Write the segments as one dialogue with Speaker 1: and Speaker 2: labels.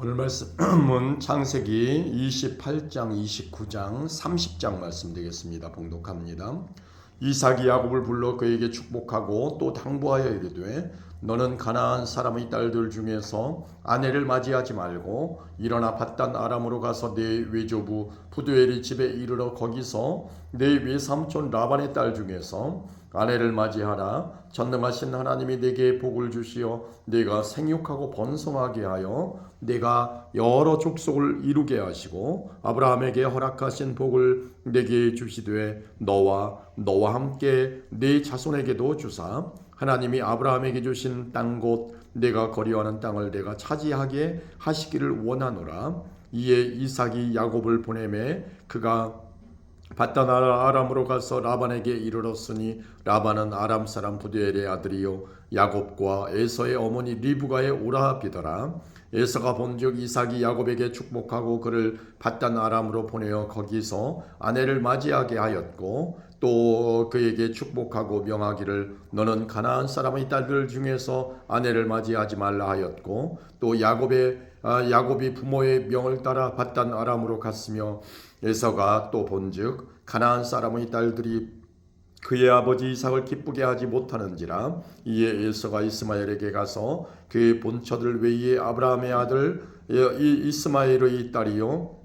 Speaker 1: 오늘 말씀은 창세기 28장, 29장, 30장 말씀 되겠습니다. 봉독합니다. 이삭이 야곱을 불러 그에게 축복하고 또 당부하여 이르되 너는 가나안 사람의 딸들 중에서 아내를 맞이하지 말고 일어나 밧단 아람으로 가서 내 외조부 부두엘의 집에 이르러 거기서 내 외삼촌 라반의 딸 중에서 아내를 맞이하라. 전능하신 하나님이 내게 복을 주시어 내가 생육하고 번성하게 하여 내가 여러 족속을 이루게 하시고 아브라함에게 허락하신 복을 내게 주시되 너와 함께 네 자손에게도 주사 하나님이 아브라함에게 주신 땅 곧 내가 거류하는 땅을 내가 차지하게 하시기를 원하노라. 이에 이삭이 야곱을 보내매 그가 밧단 아람으로 가서 라반에게 이르렀으니 라반은 아람 사람 부두엘의 아들이요 야곱과 에서의 어머니 리브가의 오라비더라. 에서가 본즉 이삭이 야곱에게 축복하고 그를 밧단 아람으로 보내어 거기서 아내를 맞이하게 하였고 또 그에게 축복하고 명하기를 너는 가나안 사람의 딸들 중에서 아내를 맞이하지 말라 하였고 또 야곱이 부모의 명을 따라 밧단 아람으로 갔으며 에서가 또 본즉 가나안 사람의 딸들이 그의 아버지 이삭을 기쁘게 하지 못하는지라. 이에 에서가 이스마엘에게 가서 그의 본처들 외에 아브라함의 아들 이스마엘의 딸이요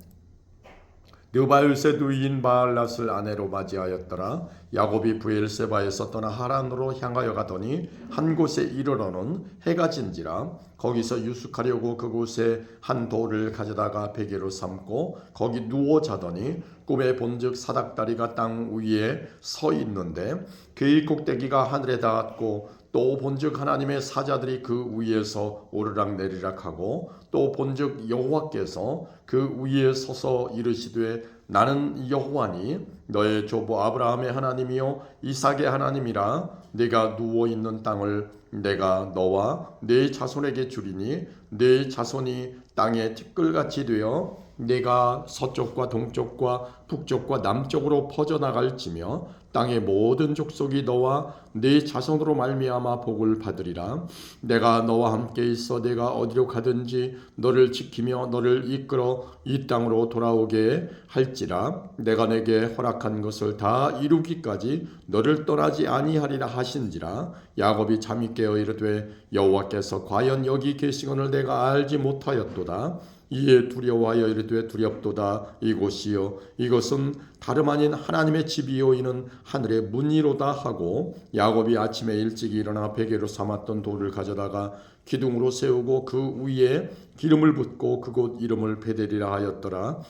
Speaker 1: 느바요세 누이인 바알랏을 아내로 맞이하였더라. 야곱이 브엘세바에서 떠나 하란으로 향하여 가더니 한 곳에 이르러는 해가 진지라. 거기서 유숙하려고 그곳에 한 돌을 가져다가 베개로 삼고 거기 누워 자더니 꿈에 본즉 사닥다리가 땅 위에 서 있는데 그의 꼭대기가 하늘에 닿았고 또 본즉 하나님의 사자들이 그 위에서 오르락내리락 하고 또 본즉 여호와께서 그 위에 서서 이르시되 나는 여호와니 너의 조부 아브라함의 하나님이요 이삭의 하나님이라. 네가 누워있는 땅을 내가 너와 네 자손에게 주리니 네 자손이 땅의 티끌같이 되어 내가 서쪽과 동쪽과 북쪽과 남쪽으로 퍼져나갈지며 땅의 모든 족속이 너와 네 자손으로 말미암아 복을 받으리라. 내가 너와 함께 있어 내가 어디로 가든지 너를 지키며 너를 이끌어 이 땅으로 돌아오게 할지라. 내가 내게 허락한 것을 다 이루기까지 너를 떠나지 아니하리라 하신지라. 야곱이 잠이 깨어 이르되 여호와께서 과연 여기 계시거늘 내가 알지 못하였도다. 이에 두려워하여 이르되 두렵도다. 이곳이요 이것은 다름 아닌 하나님의 집이요 이는 하늘의 문이로다 하고 야곱이 아침에 일찍 일어나 베개로 삼았던 돌을 가져다가 기둥으로 세우고 그 위에 기름을 붓고 그곳 이름을 베델이라 하였더라.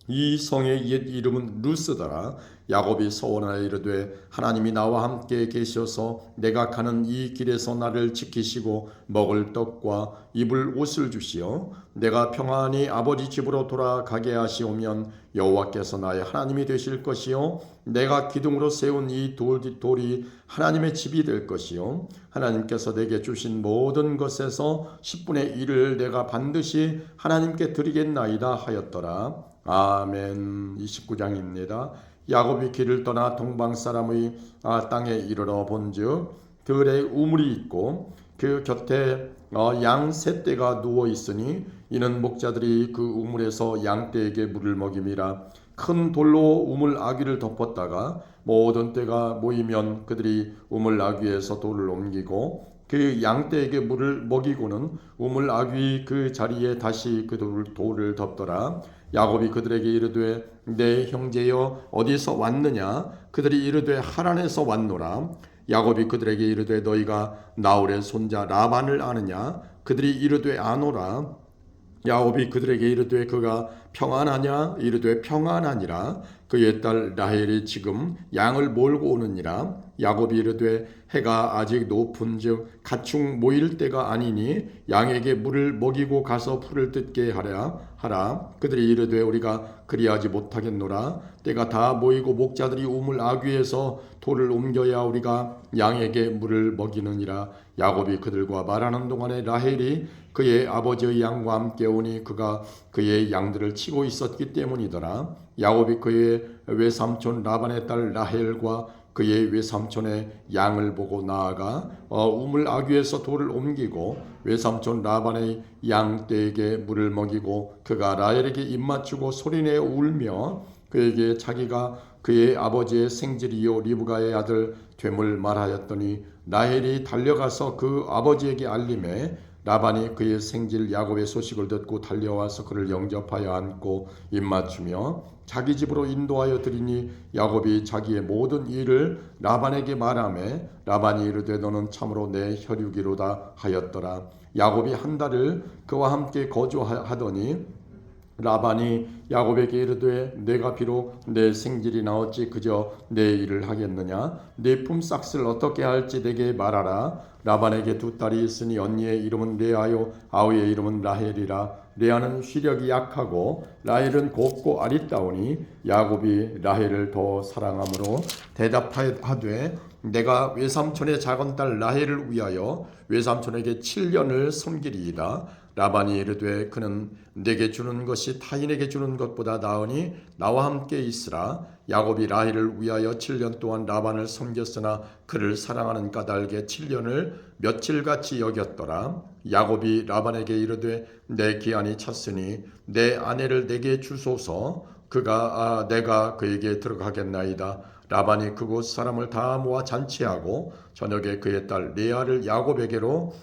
Speaker 1: 이 성의 옛 이름은 루스더라. 야곱이 서원하여 이르되 하나님이 나와 함께 계셔서 내가 가는 이 길에서 나를 지키시고 먹을 떡과 입을 옷을 주시어 내가 평안히 아버지 집으로 돌아가게 하시오면 여호와께서 나의 하나님이 되실 것이요 내가 기둥으로 세운 이 돌이 하나님의 집이 될 것이요 하나님께서 내게 주신 모든 것에서 10분의 1을 내가 반드시 하나님께 드리겠나이다 하였더라. 아멘. 29장입니다. 야곱이 길을 떠나 동방 사람의 땅에 이르러 본즉 들에 우물이 있고 그 곁에 양 세 떼가 누워 있으니 이는 목자들이 그 우물에서 양 떼에게 물을 먹임이라. 큰 돌로 우물 아귀를 덮었다가 모든 떼가 모이면 그들이 우물 아귀에서 돌을 옮기고 그 양떼에게 물을 먹이고는 우물 아귀 그 자리에 다시 그 돌을 덮더라. 야곱이 그들에게 이르되 내 형제여 어디서 왔느냐. 그들이 이르되 하란에서 왔노라. 야곱이 그들에게 이르되 너희가 나홀의 손자 라반을 아느냐. 그들이 이르되 아노라. 야곱이 그들에게 이르되 그가 평안하냐. 이르되 평안하니라. 그의 딸 라헬이 지금 양을 몰고 오느니라. 야곱이 이르되 해가 아직 높은즉 가축 모일 때가 아니니 양에게 물을 먹이고 가서 풀을 뜯게 하라. 그들이 이르되 우리가 그리하지 못하겠노라. 때가 다 모이고 목자들이 우물 아귀에서 돌을 옮겨야 우리가 양에게 물을 먹이느니라. 야곱이 그들과 말하는 동안에 라헬이 그의 아버지의 양과 함께 오니 그가 그의 양들을 치고 있었기 때문이더라. 야곱이 그의 외삼촌 라반의 딸 라헬과 그의 외삼촌의 양을 보고 나아가 우물 아귀에서 돌을 옮기고 외삼촌 라반의 양떼에게 물을 먹이고 그가 라헬에게 입맞추고 소리내어 울며 그에게 자기가 그의 아버지의 생질이요 리브가의 아들 됨을 말하였더니 라헬이 달려가서 그 아버지에게 알림해 라반이 그의 생질 야곱의 소식을 듣고 달려와서 그를 영접하여 안고 입맞추며 자기 집으로 인도하여 드리니 야곱이 자기의 모든 일을 라반에게 말하매 라반이 이르되 너는 참으로 내 혈육이로다 하였더라. 야곱이 한 달을 그와 함께 거주하더니 라반이 야곱에게 이르되 내가 비록 내 생질이 나었지 그저 내 일을 하겠느냐 내 품삯을 어떻게 할지 내게 말하라. 라반에게 두 딸이 있으니 언니의 이름은 레아요 아우의 이름은 라헬이라. 레아는 시력이 약하고 라헬은 곱고 아리따우니 야곱이 라헬을 더 사랑함으로 대답하되 내가 외삼촌의 작은 딸 라헬을 위하여 외삼촌에게 7년을 섬기리이다. 라반이 이르되 그는 내게 주는 것이 타인에게 주는 것보다 나으니 나와 함께 있으라. 야곱이 라헬을 위하여 7년 동안 라반을 섬겼으나 그를 사랑하는 까닭에 7년을 며칠같이 여겼더라. 야곱이 라반에게 이르되 내 기한이 찼으니 내 아내를 내게 주소서. 내가 그에게 들어가겠나이다. 라반이 그곳 사람을 다 모아 잔치하고 저녁에 그의 딸 레아를 야곱에게로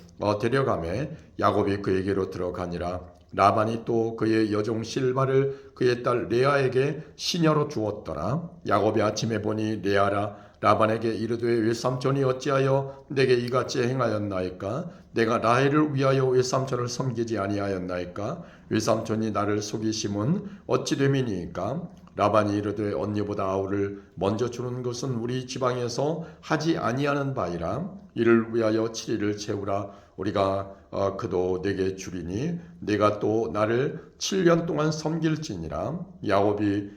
Speaker 1: 데려가매 야곱이 그에게로 들어가니라. 라반이 또 그의 여종 실바를 그의 딸 레아에게 시녀로 주었더라. 야곱이 아침에 보니 레아라. 라반에게 이르되 외삼촌이 어찌하여 내게 이같이 행하였나이까? 내가 라헬을 위하여 외삼촌을 섬기지 아니하였나이까? 외삼촌이 나를 속이심은 어찌 됨이니까? 라반이 이르되 언니보다 아우를 먼저 주는 것은 우리 지방에서 하지 아니하는 바이라. 이를 위하여 7일을 채우라. 우리가 그도 내게 주리니 내가 또 나를 7년 동안 섬길지니라. 야곱이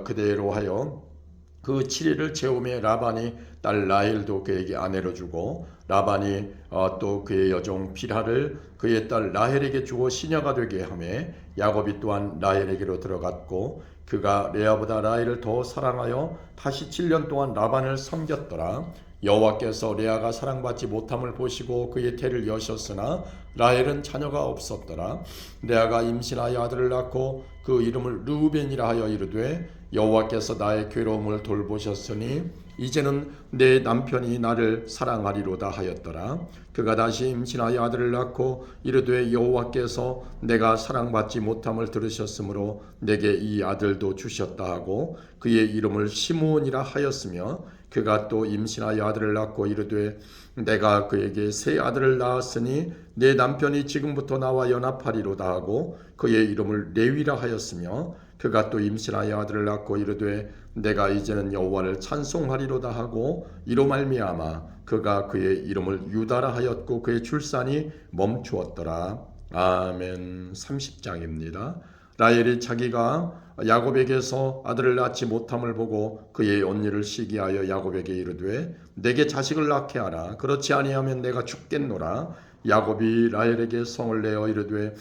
Speaker 1: 그대로 하여 그 7일을 채우며 라반이 딸 라헬도 그에게 아내로 주고 라반이 또 그의 여종 빌하를 그의 딸 라헬에게 주어 시녀가 되게 하며 야곱이 또한 라헬에게로 들어갔고 그가 레아보다 라헬을 더 사랑하여 다시 7년 동안 라반을 섬겼더라. 여호와께서 레아가 사랑받지 못함을 보시고 그의 태를 여셨으나 라헬은 자녀가 없었더라. 레아가 임신하여 아들을 낳고 그 이름을 르우벤이라 하여 이르되 여호와께서 나의 괴로움을 돌보셨으니 이제는 내 남편이 나를 사랑하리로다 하였더라. 그가 다시 임신하여 아들을 낳고 이르되 여호와께서 내가 사랑받지 못함을 들으셨으므로 내게 이 아들도 주셨다 하고 그의 이름을 시므온이라 하였으며 그가 또 임신하여 아들을 낳고 이르되 내가 그에게 새 아들을 낳았으니 내 남편이 지금부터 나와 연합하리로다 하고 그의 이름을 레위라 하였으며 그가 또 임신하여 아들을 낳고 이르되 내가 이제는 여호와를 찬송하리로다 하고 이로 말미암아 그가 그의 이름을 유다라 하였고 그의 출산이 멈추었더라. 아멘. 30장입니다. 라헬이 자기가 야곱에게서 아들을 낳지 못함을 보고 그의 언니를 시기하여 야곱에게 이르되 내게 자식을 낳게 하라. 그렇지 아니하면 내가 죽겠노라. 야곱이 라헬에게 성을 내어 이르되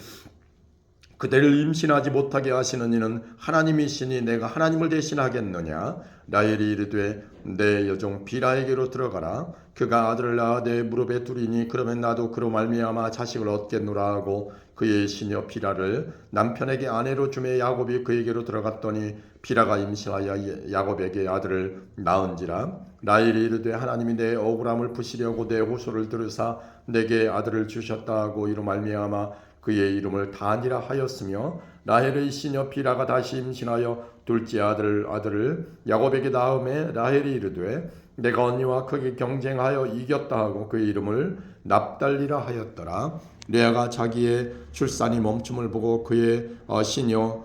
Speaker 1: 그대를 임신하지 못하게 하시는 이는 하나님이시니 내가 하나님을 대신하겠느냐. 라헬이 이르되 내 여종 빌하에게로 들어가라. 그가 아들을 낳아 내 무릎에 두리니 그러면 나도 그로 말미암아 자식을 얻겠노라 하고 그의 시녀 빌하를 남편에게 아내로 주매 야곱이 그에게로 들어갔더니 빌하가 임신하여 야곱에게 아들을 낳은지라. 라헬이 이르되 하나님이 내 억울함을 푸시려고 내 호소를 들으사 내게 아들을 주셨다 하고 이로 말미암아 그의 이름을 단이라 하였으며 라헬의 시녀 빌하가 다시 임신하여 둘째 아들을 야곱에게 낳음에 라헬이 이르되 내가 언니와 크게 경쟁하여 이겼다 하고 그의 이름을 납달리라 하였더라. 레아가 자기의 출산이 멈춤을 보고 그의 시녀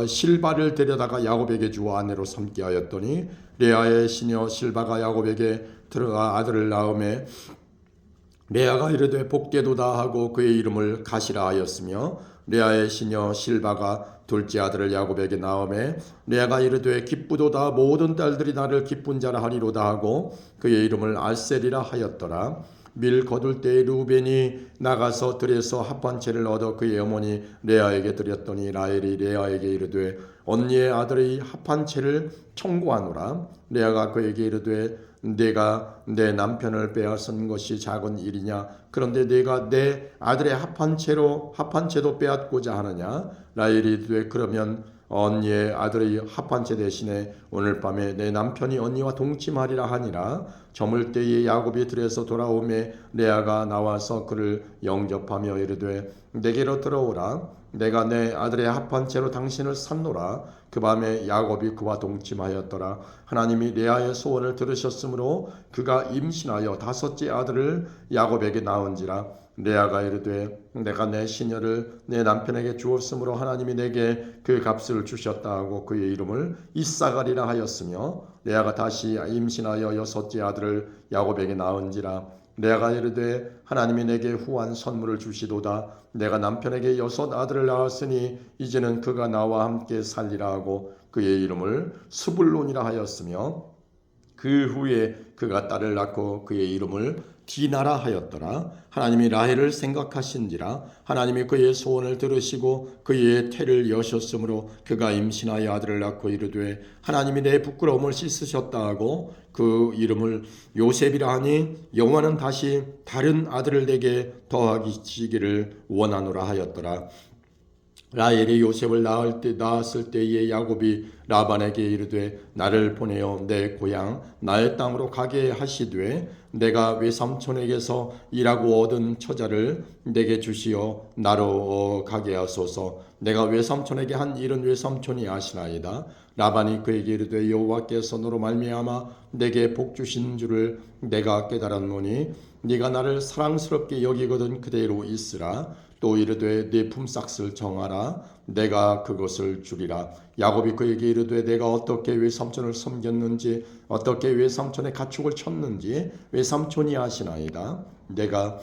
Speaker 1: 실바를 데려다가 야곱에게 주어 아내로 삼게 하였더니 레아의 시녀 실바가 야곱에게 들어가 아들을 낳음에 레아가 이르되 복되도다 하고 그의 이름을 가시라 하였으며 레아의 시녀 실바가 둘째 아들을 야곱에게 낳음에 레아가 이르되 기쁘도다 모든 딸들이 나를 기쁜 자라 하리로다 하고 그의 이름을 알셀이라 하였더라. 밀 거둘 때에 루벤이 나가서 들에서 합한 채를 얻어 그의 어머니 레아에게 드렸더니 라헬이 레아에게 이르되 언니의 아들의 합한 채를 청구하노라. 레아가 그에게 이르되 내가 내 남편을 빼앗은 것이 작은 일이냐? 그런데 내가 내 아들의 합한 채도 빼앗고자 하느냐? 라헬이 이르되 그러면 언니의 아들의 합한 채 대신에 오늘 밤에 내 남편이 언니와 동침하리라 하니라. 저물 때에 야곱이 들에서 돌아오매 레아가 나와서 그를 영접하며 이르되 내게로 들어오라. 내가 내 아들의 합한 채로 당신을 샀노라. 그 밤에 야곱이 그와 동침하였더라. 하나님이 레아의 소원을 들으셨으므로 그가 임신하여 다섯째 아들을 야곱에게 낳은지라. 레아가 이르되 내가 내 시녀를 내 남편에게 주었으므로 하나님이 내게 그 값을 주셨다 하고 그의 이름을 이사가리라 하였으며 레아가 다시 임신하여 여섯째 아들을 야곱에게 낳은지라. 레아가 이르되 하나님이 내게 후한 선물을 주시도다. 내가 남편에게 여섯 아들을 낳았으니 이제는 그가 나와 함께 살리라 하고 그의 이름을 스불론이라 하였으며 그 후에 그가 딸을 낳고 그의 이름을 디나라 하였더라. 하나님이 라헬을 생각하신지라. 하나님이 그의 소원을 들으시고 그의 태를 여셨으므로 그가 임신하여 아들을 낳고 이르되 하나님이 내 부끄러움을 씻으셨다 하고 그 이름을 요셉이라 하니 여호와는 다시 다른 아들을 내게 더하시기를 원하노라 하였더라. 라헬이 요셉을 낳았을 때에 야곱이 라반에게 이르되 나를 보내어 내 고향 나의 땅으로 가게 하시되 내가 외삼촌에게서 일하고 얻은 처자를 내게 주시어 나로 가게 하소서. 내가 외삼촌에게 한 일은 외삼촌이 아시나이다. 라반이 그에게 이르되 여호와께서 너로 말미암아 내게 복 주신 줄을 내가 깨달았노니 네가 나를 사랑스럽게 여기거든 그대로 있으라. 또 이르되 네 품삯을 정하라. 내가 그것을 주리라. 야곱이 그에게 이르되 내가 어떻게 외삼촌을 섬겼는지 어떻게 외삼촌의 가축을 쳤는지 외삼촌이 아시나이다. 내가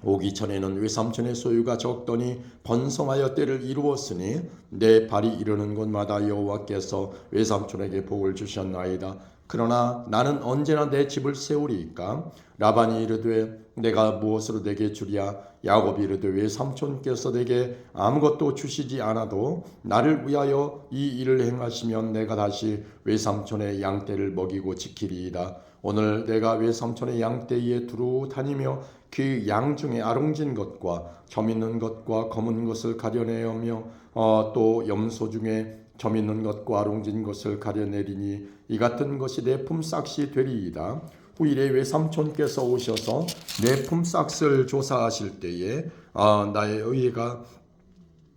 Speaker 1: 오기 전에는 외삼촌의 소유가 적더니 번성하여 때를 이루었으니 내 발이 이르는 곳마다 여호와께서 외삼촌에게 복을 주셨나이다. 그러나 나는 언제나 내 집을 세우리이까. 라반이 이르되 내가 무엇으로 내게 주랴. 야곱이 이르되 외삼촌께서 내게 아무것도 주시지 않아도 나를 위하여 이 일을 행하시면 내가 다시 외삼촌의 양떼를 먹이고 지키리이다. 오늘 내가 외삼촌의 양떼에 두루 다니며 그 양 중에 아롱진 것과 점 있는 것과 검은 것을 가려내며 또 염소 중에 점 있는 것과 아롱진 것을 가려내리니 이 같은 것이 내 품삯이 되리이다. 후일에 외삼촌께서 오셔서 내 품삯을 조사하실 때에 나의 의의가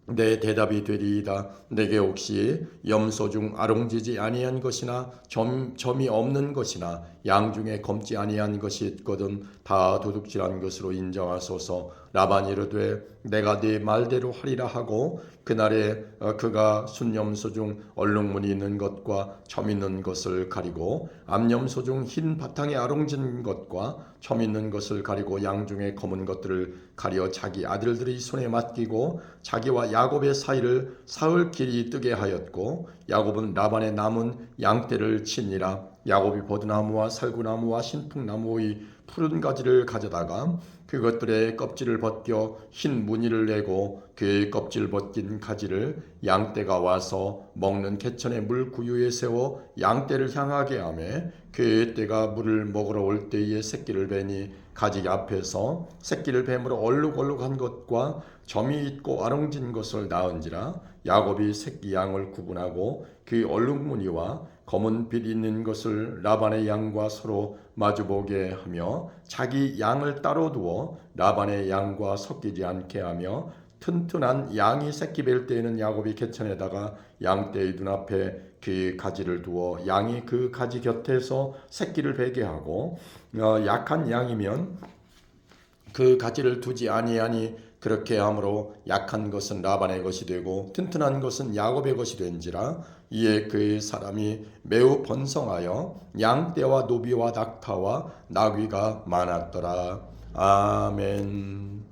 Speaker 1: 내 대답이 되리이다. 내게 혹시 염소 중 아롱지지 아니한 것이나 점이 없는 것이나 양 중에 검지 아니한 것이 있거든 다 도둑질한 것으로 인정하소서. 라반이 이르되 내가 네 말대로 하리라 하고 그날에 그가 순염소 중 얼룩무늬 있는 것과 점 있는 것을 가리고 암염소 중 흰 바탕에 아롱진 것과 점 있는 것을 가리고 양 중에 검은 것들을 가려 자기 아들들의 손에 맡기고 자기와 야곱의 사이를 사흘 길이 뜨게 하였고 야곱은 라반의 남은 양떼를 치니라. 야곱이 버드나무와 살구나무와 신풍나무의 푸른 가지를 가져다가 그것들의 껍질을 벗겨 흰 무늬를 내고 그의 껍질 벗긴 가지를 양떼가 와서 먹는 개천의 물구유에 세워 양떼를 향하게 하며 그의 떼가 물을 먹으러 올 때에 새끼를 베니 가지 앞에서 새끼를 뱀으로 얼룩얼룩한 것과 점이 있고 아롱진 것을 낳은지라. 야곱이 새끼 양을 구분하고 그 얼룩무늬와 검은 빛 있는 것을 라반의 양과 서로 마주보게 하며 자기 양을 따로 두어 라반의 양과 섞이지 않게 하며 튼튼한 양이 새끼 뵐 때에는 야곱이 개천에다가 양떼의 눈앞에 그 가지를 두어 양이 그 가지 곁에서 새끼를 베게 하고 약한 양이면 그 가지를 두지 아니하니 그렇게 함으로 약한 것은 라반의 것이 되고 튼튼한 것은 야곱의 것이 된지라. 이에 그의 사람이 매우 번성하여 양떼와 노비와 낙타와 나귀가 많았더라. 아멘.